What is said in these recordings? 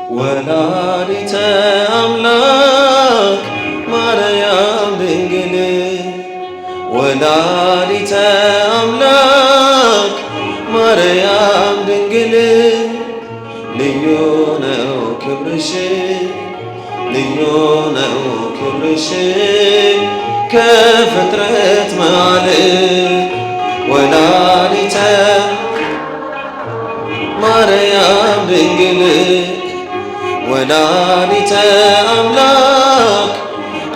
ወላዲተ አምላክ ማርያም ድንግል ወላዲተ አምላክ ማርያም ድንግል ልዩ ነው ክብርሽ ልዩ ነው ክብርሽ ከፍጥረት መሃል ወላዲተ ማርያም ድንግል ወላዲተ አምላክ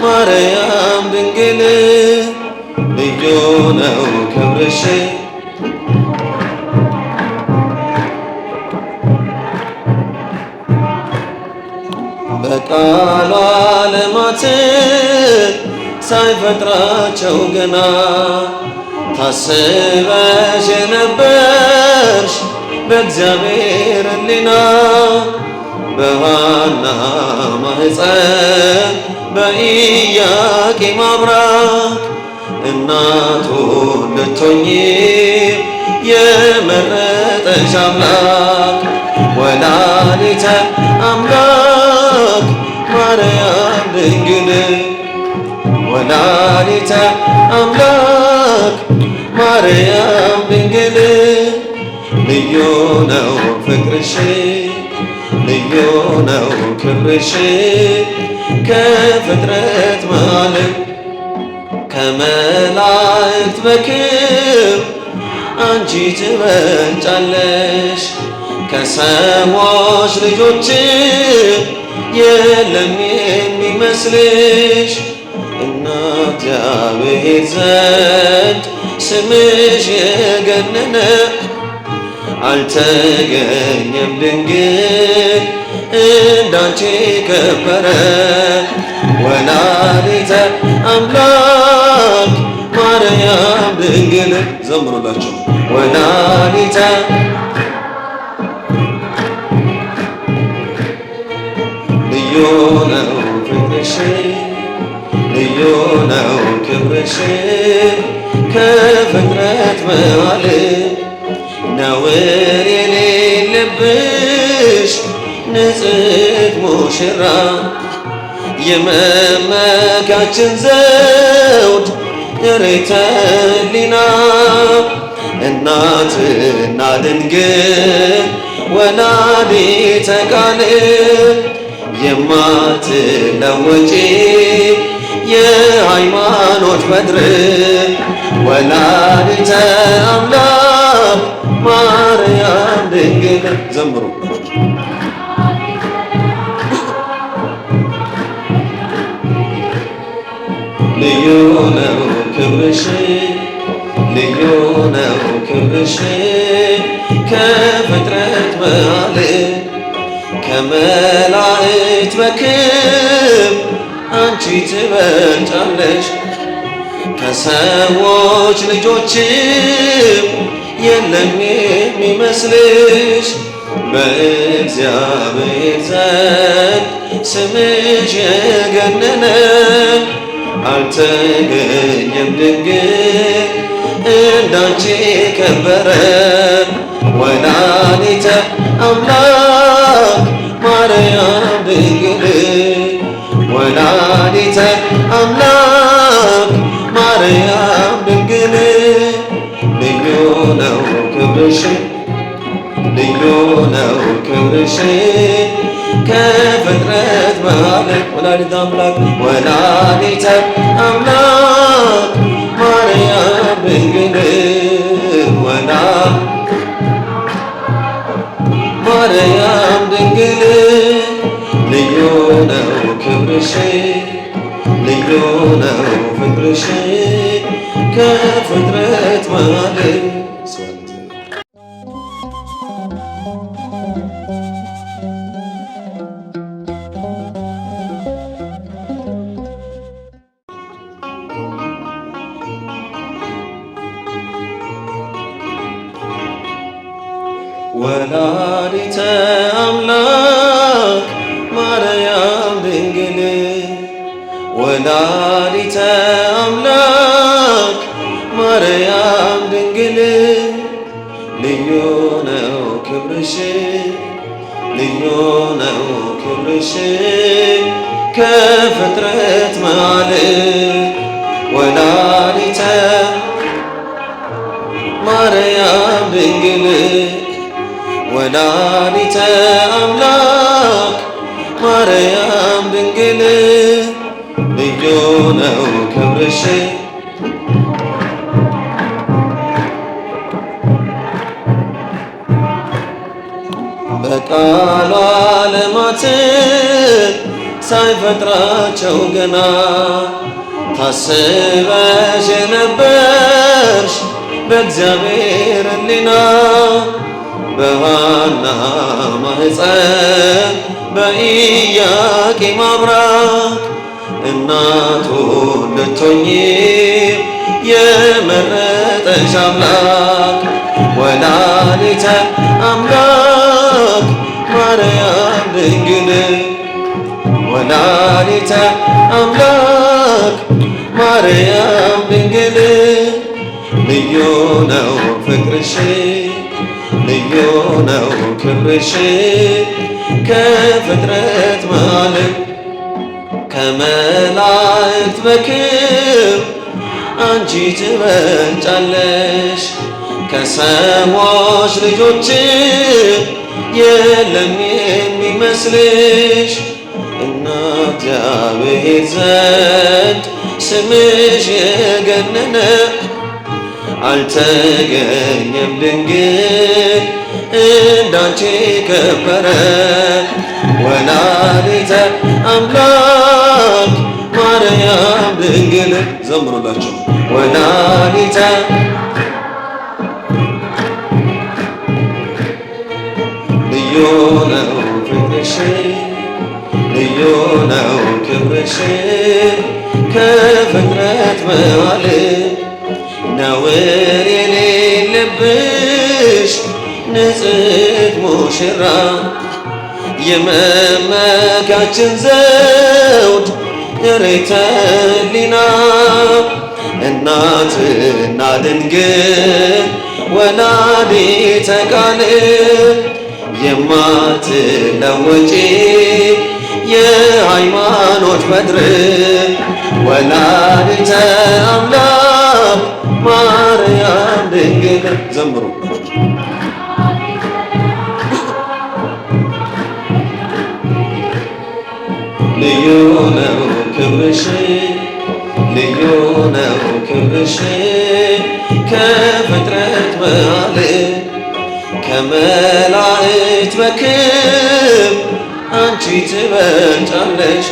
ማርያም ድንግል ልዩ ነው ክብርሽ በቃሉ ዓለማትን ሳይፈጥራቸው ገና ታስበሽ የነበርሽ በእግዚአብሔር ሕሊና በሐና ማኅፀን በኢያቄም አብራክ እናቱ ልትሆኚ የመረጠሽ አምላክ ወላዲተ አምላክ ማርያም ድንግል ወላዲተ አምላክ ማርያም ድንግል ልዩ ነው ፍቅርሽ ልዩ ነው ክብርሽ ከፍጥረት መሃል ከመላእክት በክብር አንቺ ትበልጫለሽ ከሰዎች ልጆች የለም የሚመስልሽ እናት እግዚአብሔር ዘንድ ስምሽ የገነነ አልተገኘም ድንግል እንዳንቺ ከበረ ወላዲተ አምላክ ማርያም ድንግል ዘምሩላችሁ ወላዲተ ልዩ ነው ፍቅርሽ ልዩ ነው ክብርሽ ከፍጥረት መሃል ነውር የሌለብሽ ንጽሕት ሙሽራ የመመኪያችን ዘውድ ርትዕተ ሕሊና እናትና ድንግል ወላዲተ ቃል የማትለወጪ የሃይማኖት በትር ወላዲተ አምላክ ማርያም ድንግል ዘምሩ ልዩ ነው ክብርሽ ልዩ ነው ክብርሽ ከፍጥረት መሃል ከመላእክት በክብር አንቺ ትበልጫለሽ ከሰዎች ልጆችም የለም የሚመስልሽ በእግዚአብሔር ዘንድ ስምሽ የገነነ አልተገኘም ድንግል እንዳንቺ ከበረ ወላዲተ አምላክ ማርያም ድንግል ወላዲተ አምላክ ማርያም ድንግል ልዩ ነው ክብርሽ ልዩ ነው ክብርሽ ከፍጥረት መሃል ወላዲተ አምላክ ወላዲተ አምላክ ማርያም ድንግል ማርያም ድንግል ልዩ ነው ክብርሽ ልዩ ነው ፍቅርሽ ከፍጥረት መሃል ወላዲተ አምላክ ማርያም ድንግል ወላዲተ አምላክ ማርያም ድንግል ልዩ ነው ክብርሽ ልዩ ነው ክብርሽ ከፍጥረት መሃል ወላዲተ ማርያም ድንግል ወላዲተ አምላክ ማርያም ድንግል ልዩ ነው ክብርሽ በቃሉ ዓለማትን ሳይፈጥራቸው ገና ታስበሽ የነበርሽ በእግዚአብሔር ሕሊና በሐና ማኅፀን በኢያቄም አብራክ እናቱ ልትሆኚ የመረጠሽ አምላክ ወላዲተ አምላክ ማርያም ድንግል ወላዲተ አምላክ ማርያም ድንግል ልዩ ነው ፍቅርሽ ልዩ ነው ክብርሽ ከፍጥረት መሃል ከመላእክት በክብር አንቺ ትበልጫለሽ ከሰዎች ልጆች የለም የሚመስልሽ እናት እግዚአብሔር ዘንድ ስምሽ የገነነ አልተገኘም ድንግል እንዳንቺ ከበረ ወላዲተ አምላክ ማርያም ድንግል ዘምሩላቸው ወላዲተ ልዩ ነው ፍቅርሽ ልዩ ነው ክብርሽ ከፍጥረት መሃል ነውር የሌለብሽ ንጽሕት ሙሽራ የመመኪያችን ዘውድ ርክተ ሕሊና እናትና ድንግል ወላዲተ ቃል የማትለወጪ የሃይማኖት በትር ወላዲተ አምላክ ማርያም ድንግል ዘምሩ ልዩ ነው ክብርሽ ልዩ ነው ክብርሽ ከፍጥረት መሃል ከመላእክት በክብር አንቺ ትበልጫለሽ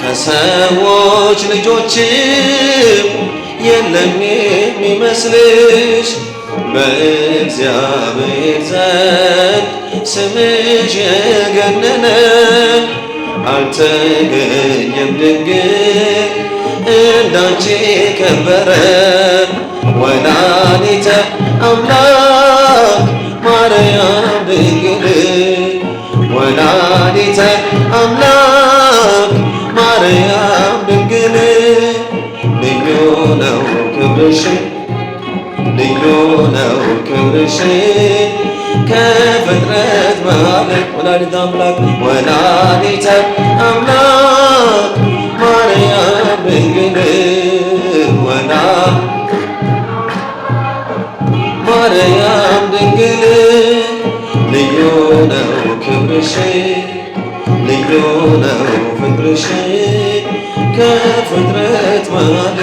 ከሰዎች ልጆችም የለም የሚመስልሽ በእግዚአብሔር ዘንድ ስምሽ የገነነ አልተገኘም ድንግል እንዳንቺ ከበረ ወላዲተ አምላክ ማርያም ድንግል ወላዲተ አምላክ ማርያም ድንግል ልዩ ነው ክብርሽ ልዩ ነው ክብርሽ ከፍጥረት መሃል ወላዲተ አምላክ ወላዲተ አምላክ ማርያም ድንግል ማርያም ድንግል ልዩ ነው ክብርሽ ልዩ ነው ፍቅርሽ ከፍጥረት መሃል